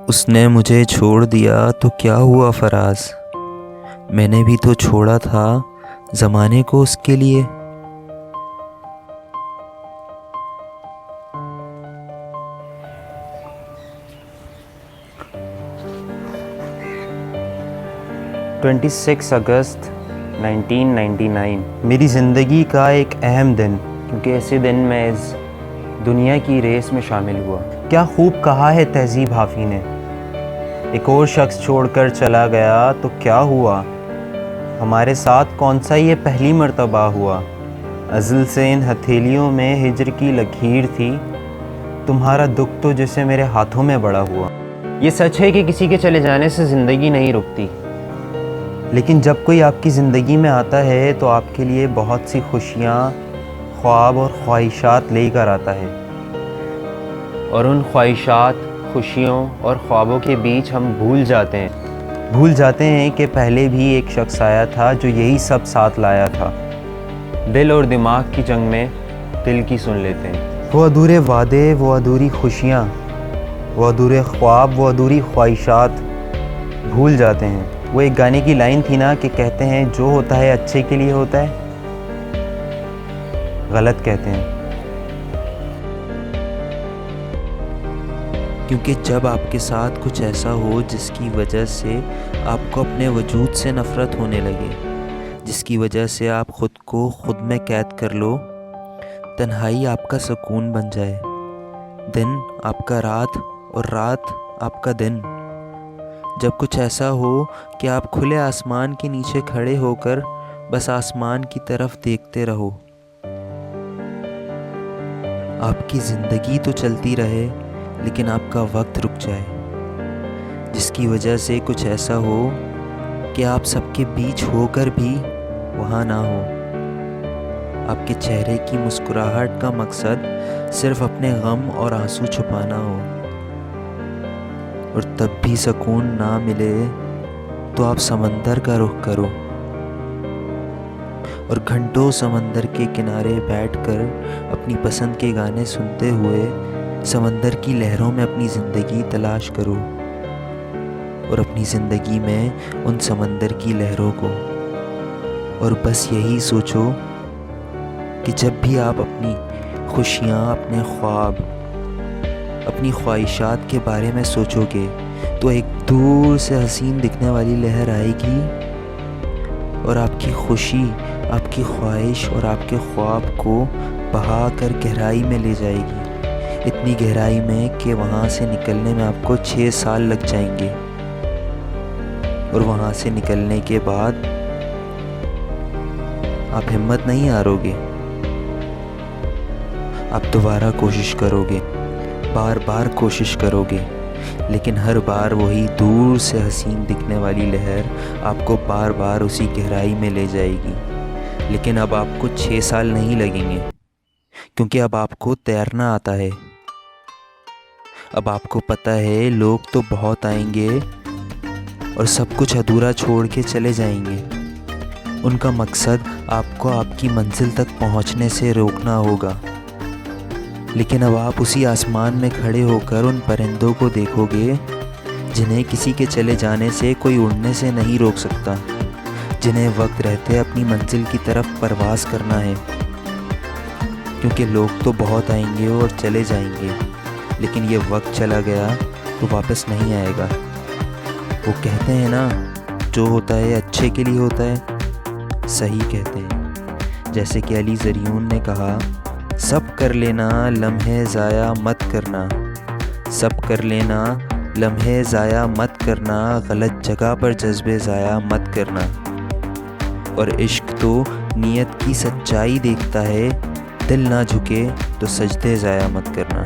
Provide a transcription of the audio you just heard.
اس نے مجھے چھوڑ دیا تو کیا ہوا فراز، میں نے بھی تو چھوڑا تھا زمانے کو اس کے لیے۔ سکس اگست 1999 میری زندگی کا ایک اہم دن، کیونکہ اسی دن میں اس دنیا کی ریس میں شامل ہوا۔ کیا خوب کہا ہے تہذیب حافی نے، ایک اور شخص چھوڑ کر چلا گیا تو کیا ہوا، ہمارے ساتھ کون سا یہ پہلی مرتبہ ہوا۔ ازل سے ان ہتھیلیوں میں ہجر کی لکیر تھی، تمہارا دکھ تو جیسے میرے ہاتھوں میں بڑا ہوا۔ یہ سچ ہے کہ کسی کے چلے جانے سے زندگی نہیں رکتی، لیکن جب کوئی آپ کی زندگی میں آتا ہے تو آپ کے لیے بہت سی خوشیاں، خواب اور خواہشات لے کر آتا ہے، اور ان خواہشات، خوشیوں اور خوابوں کے بیچ ہم بھول جاتے ہیں کہ پہلے بھی ایک شخص آیا تھا جو یہی سب ساتھ لایا تھا۔ دل اور دماغ کی جنگ میں دل کی سن لیتے ہیں۔ وہ ادھورے وعدے، وہ ادھوری خوشیاں، وہ ادھورے خواب، وہ ادھوری خواہشات بھول جاتے ہیں۔ وہ ایک گانے کی لائن تھی نا کہ کہتے ہیں جو ہوتا ہے اچھے کے لیے ہوتا ہے، غلط کہتے ہیں۔ کیونکہ جب آپ کے ساتھ کچھ ایسا ہو جس کی وجہ سے آپ کو اپنے وجود سے نفرت ہونے لگے، جس کی وجہ سے آپ خود کو خود میں قید کر لو، تنہائی آپ کا سکون بن جائے، دن آپ کا رات اور رات آپ کا دن، جب کچھ ایسا ہو کہ آپ کھلے آسمان کے نیچے کھڑے ہو کر بس آسمان کی طرف دیکھتے رہو، آپ کی زندگی تو چلتی رہے لیکن آپ کا وقت رک جائے، جس کی وجہ سے کچھ ایسا ہو کہ آپ سب کے بیچ ہو کر بھی وہاں نہ ہو، آپ کے چہرے کی مسکراہٹ کا مقصد صرف اپنے غم اور آنسو چھپانا ہو، اور تب بھی سکون نہ ملے تو آپ سمندر کا رخ کرو اور گھنٹوں سمندر کے کنارے بیٹھ کر اپنی پسند کے گانے سنتے ہوئے سمندر کی لہروں میں اپنی زندگی تلاش کرو، اور اپنی زندگی میں ان سمندر کی لہروں کو، اور بس یہی سوچو کہ جب بھی آپ اپنی خوشیاں، اپنے خواب، اپنی خواہشات کے بارے میں سوچو گے تو ایک دور سے حسین دکھنے والی لہر آئے گی اور آپ کی خوشی، آپ کی خواہش اور آپ کے خواب کو بہا کر گہرائی میں لے جائے گی، اتنی گہرائی میں کہ وہاں سے نکلنے میں آپ کو 6 سال لگ جائیں گے، اور وہاں سے نکلنے کے بعد آپ ہمت نہیں ہارو گے، آپ دوبارہ کوشش کرو گے، بار بار کوشش کرو گے، لیکن ہر بار وہی دور سے حسین دکھنے والی لہر آپ کو بار بار اسی گہرائی میں لے جائے گی، لیکن اب آپ کو 6 سال نہیں لگیں گے، کیونکہ اب آپ کو تیرنا آتا ہے، اب آپ کو پتہ ہے لوگ تو بہت آئیں گے اور سب کچھ ادھورا چھوڑ کے چلے جائیں گے، ان کا مقصد آپ کو آپ کی منزل تک پہنچنے سے روکنا ہوگا، لیکن اب آپ اسی آسمان میں کھڑے ہو کر ان پرندوں کو دیکھو گے جنہیں کسی کے چلے جانے سے کوئی اڑنے سے نہیں روک سکتا، جنہیں وقت رہتے اپنی منزل کی طرف پرواز کرنا ہے، کیونکہ لوگ تو بہت آئیں گے اور چلے جائیں گے، لیکن یہ وقت چلا گیا تو واپس نہیں آئے گا۔ وہ کہتے ہیں نا جو ہوتا ہے اچھے کے لیے ہوتا ہے، صحیح کہتے ہیں، جیسے کہ علی زریون نے کہا، سب کر لینا لمحے ضائع مت کرنا، سب کر لینا لمحے ضائع مت کرنا، غلط جگہ پر جذبے ضائع مت کرنا، اور عشق تو نیت کی سچائی دیکھتا ہے، دل نہ جھکے تو سجدے ضائع مت کرنا۔